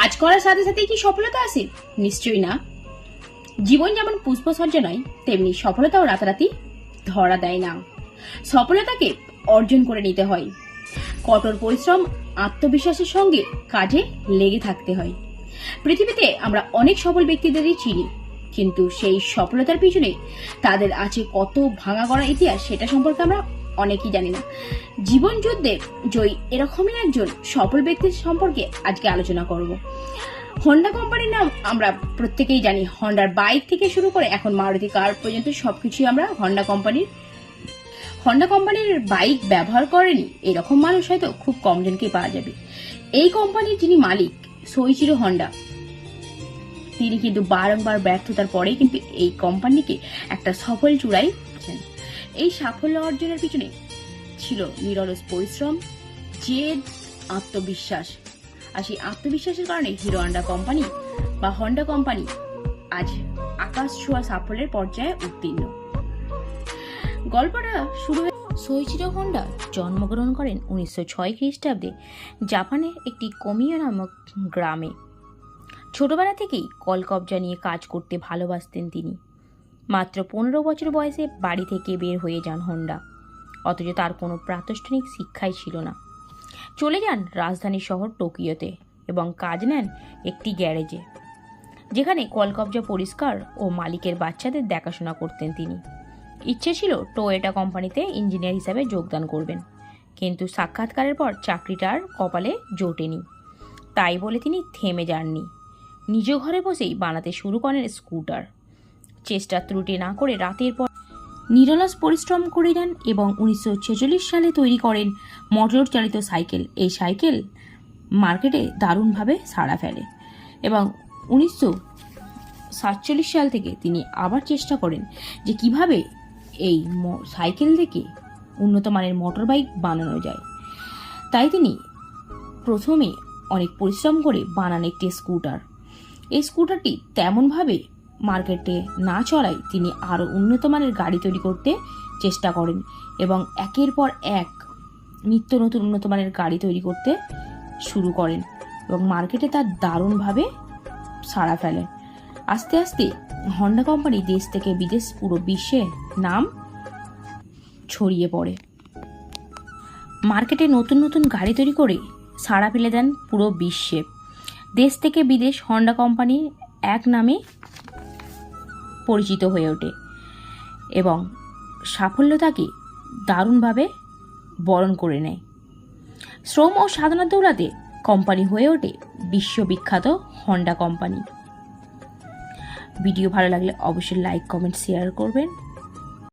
কাজ করার সাথে সাথে কি সফলতা আসে? নিশ্চয়ই না। জীবন যেমন পুষ্পসজ্জা নয়, তেমনি সফলতাও রাতারাতি ধরা দেয় না। সফলতাকে অর্জন করে নিতে হয়। কঠোর পরিশ্রম, আত্মবিশ্বাসের সঙ্গে কাজে লেগে থাকতে হয়। পৃথিবীতে আমরা অনেক সফল ব্যক্তিদেরই চিনি, কিন্তু সেই সফলতার পিছনে তাদের আছে কত ভাঙা গড়া ইতিহাস, সেটা সম্পর্কে আমরা অনেকেই জানি না। জীবন যুদ্ধে জয়ী এরকমই একজন সফল ব্যক্তির সম্পর্কে আজকে আলোচনা করব। হন্ডা কোম্পানির নাম আমরা প্রত্যেকেই জানি। হন্ডার বাইক থেকে শুরু করে এখন মারুতি কার পর্যন্ত সবকিছুই আমরা হন্ডা কোম্পানির বাইক ব্যবহার করেনি এরকম মানুষ হয়তো খুব কম জনকে পাওয়া যাবে। এই কোম্পানির যিনি মালিক সোইচিরো হন্ডা, তিনি কিন্তু বারংবার ব্যর্থতার পরেই কিন্তু এই কোম্পানিকে একটা সফল চূড়ায় পৌঁছেছেন। এই সাফল্য অর্জনের পিছনে ছিল নিরলস পরিশ্রম, জেদ, আত্মবিশ্বাস। আর সেই আত্মবিশ্বাসের কারণে হিরো হন্ডা কোম্পানি বা হন্ডা কোম্পানি আজ আকাশ ছোঁয়া সাফল্যের পর্যায়ে উত্তীর্ণ। গল্পটা শুরু হয় সোইচিরো হন্ডা জন্মগ্রহণ করেন 1906 খ্রিস্টাব্দে জাপানের একটি কোমিয়া নামক গ্রামে। ছোটবেলা থেকেই কলকবজা নিয়ে কাজ করতে ভালোবাসতেন তিনি। মাত্র 15 বছর বয়সে বাড়ি থেকে বের হয়ে যান হন্ডা, অথচ তার কোনো প্রাতিষ্ঠানিক শিক্ষাই ছিল না। চলে যান রাজধানী শহর টোকিওতে এবং কাজ নেন একটি গ্যারেজে, যেখানে কলকবজা পরিষ্কার ও মালিকের বাচ্চাদের দেখাশোনা করতেন তিনি। ইচ্ছে ছিল টোয়োটা কোম্পানিতে ইঞ্জিনিয়ার হিসাবে যোগদান করবেন, কিন্তু সাক্ষাৎকারের পর চাকরিটা আর কপালে জোটেনি। তাই বলে তিনি থেমে যাননি। নিজ ঘরে বসেই বানাতে শুরু করেন স্কুটার। চেষ্টা ত্রুটি না করে রাতের পর নিরলস পরিশ্রম করে যান এবং 1946 সালে তৈরি করেন মোটর চালিত সাইকেল। এই সাইকেল মার্কেটে দারুণভাবে সাড়া ফেলে এবং 1947 সাল থেকে তিনি আবার চেষ্টা করেন যে কিভাবে এই সাইকেল থেকে উন্নত মানের মোটর বাইক বানানো যায়। তাই তিনি প্রথমে অনেক পরিশ্রম করে বানান একটি স্কুটার। এই স্কুটারটি তেমনভাবে মার্কেটে না চলায় তিনি আরও উন্নত মানের গাড়ি তৈরি করতে চেষ্টা করেন এবং একের পর এক নিত্য নতুন উন্নত মানের গাড়ি তৈরি করতে শুরু করেন এবং মার্কেটে তার দারুণভাবে সাড়া ফেলে। আস্তে আস্তে হন্ডা কোম্পানি দেশ থেকে বিদেশ পুরো বিশ্বে নাম ছড়িয়ে পড়ে। মার্কেটে নতুন নতুন গাড়ি তৈরি করে সাড়া ফেলে দেন পুরো বিশ্বে। দেশ থেকে বিদেশ হন্ডা কোম্পানি এক নামে পরিচিত হয়ে ওঠে এবং সাফল্য তাকে দারুণভাবে বরণ করে নেয়। শ্রম ও সাধনার দৌলতে কোম্পানি হয়ে ওঠে বিশ্ববিখ্যাত হন্ডা কোম্পানি। ভিডিও ভালো লাগলে অবশ্যই লাইক, কমেন্ট, শেয়ার করবেন।